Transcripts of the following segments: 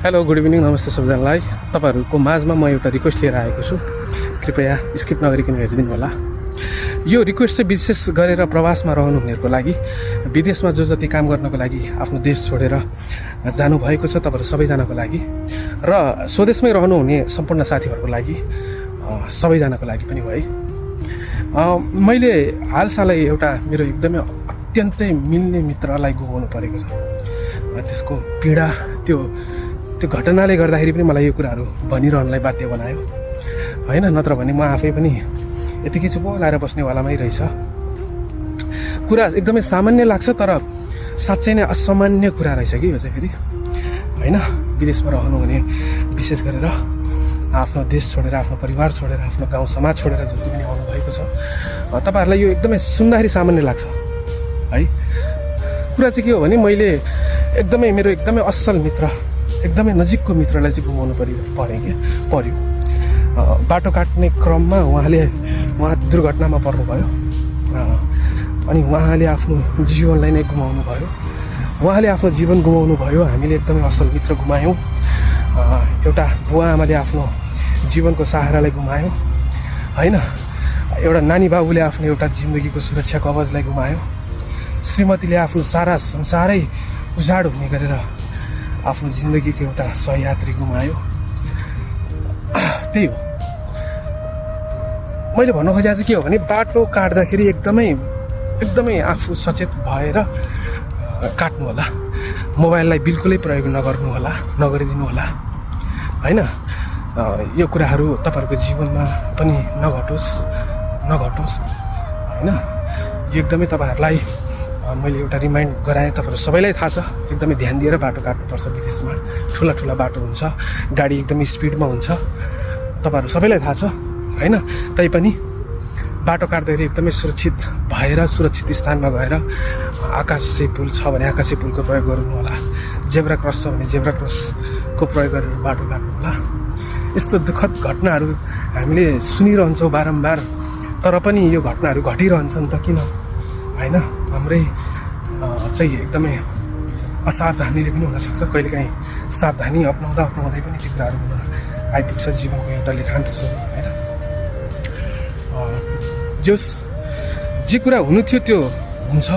Hello good evening नमस्ते सबैजनालाई। तपाईँहरूको माझमा म एउटा रिक्वेस्ट लिएर आएको छु, कृपया स्किप नगरिकन हेरिदिनु होला। यो रिक्वेस्ट चाहिँ विशेष गरेर प्रवासमा रहनुहुनेहरूको लागि, विदेशमा जो जति काम गर्नको लागि आफ्नो देश छोडेर जानुभएको छ तपाईँहरू सबैजनाको लागि र स्वदेशमै रहनुहुने सम्पूर्ण साथीहरूको लागि, सबैजनाको लागि पनि हो है। मैले हालसालै एउटा मेरो एकदमै अत्यन्तै मिल्ने मित्रलाई गुमाउनु परेको छ। त्यसको पीडा त्यो घटनाले गर्दाखेरि पनि मलाई यो कुराहरू भनिरहनलाई बाध्य बनायो होइन, नत्र भने म आफै पनि यतिकै चुप लाएर बस्नेवालामै रहेछ। कुरा एकदमै सामान्य लाग्छ तर साँच्चै नै असामान्य कुरा रहेछ कि यो चाहिँ फेरि होइन। विदेशमा रहनुहुने, विशेष गरेर आफ्नो देश छोडेर, आफ्नो परिवार छोडेर, आफ्नो गाउँ समाज छोडेर जति पनि आउनुभएको छ, तपाईँहरूलाई यो एकदमै सुन्दाखेरि सामान्य लाग्छ है। कुरा चाहिँ के हो भने मैले मेरो एकदमै असल मित्र, एकदमै नजिकको मित्रलाई चाहिँ गुमाउनु पर्यो। बाटो काट्ने क्रममा उहाँ दुर्घटनामा पर्नुभयो अनि उहाँले आफ्नो जीवनलाई नै गुमाउनु भयो। उहाँले आफ्नो जीवन गुमाउनु भयो, हामीले एकदमै असल मित्र गुमायौँ। एउटा बुवा आमाले आफ्नो जीवनको सहारालाई गुमायो होइन। एउटा नानी बाबुले आफ्नो एउटा जिन्दगीको सुरक्षा कवचलाई गुमायो। श्रीमतीले आफ्नो सारा संसारै उजाड हुने गरेर आफ्नो जिन्दगीको एउटा सहयात्री गुमायो। त्यही हो मैले भन्नु खोजेको चाहिँ के हो भने, बाटो काट्दाखेरि एकदमै आफू सचेत भएर काट्नु होला। मोबाइललाई बिल्कुलै प्रयोग नगरिदिनु होला होइन। यो कुराहरू तपाईँहरूको जीवनमा पनि नघटोस् होइन। यो एकदमै तपाईँहरूलाई मैले एउटा रिमाइन्ड गराएँ। तपाईँहरू सबैलाई थाहा छ, एकदमै ध्यान दिएर बाटो काट्नुपर्छ। विदेशमा ठुला बाटो हुन्छ, गाडी एकदमै स्पिडमा हुन्छ, तपाईँहरू सबैलाई थाहा छ होइन। तैपनि बाटो काट्दाखेरि एकदमै सुरक्षित भएर, सुरक्षित स्थानमा गएर, आकाशे पुल छ भने आकाशे पुलको प्रयोग गर्नु होला, जेब्रा क्रस छ भने जेब्रा क्रसको प्रयोग गरेर बाटो काट्नु होला। यस्तो दुःखद घटनाहरू हामीले सुनिरहन्छौँ बारम्बार, तर पनि यो घटनाहरू घटिरहन्छन् त किन होइन। हाम्रै चाहिँ एकदमै असावधानीले पनि हुनसक्छ, कहिलेकाहीँ सावधानी अप्नाउँदै पनि ती कुराहरू हुन आइपुग्छ जीवनको एउटा लेखान्त स्वरूप होइन। जे कुरा हुनु थियो त्यो हुन्छ,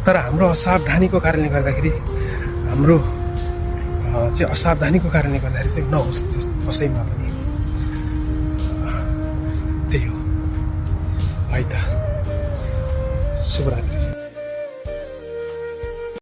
तर हाम्रो असावधानीको कारणले गर्दाखेरि चाहिँ नहोस् त्यो कसैमा पनि। त्यही हो है त। शुभरात्रि।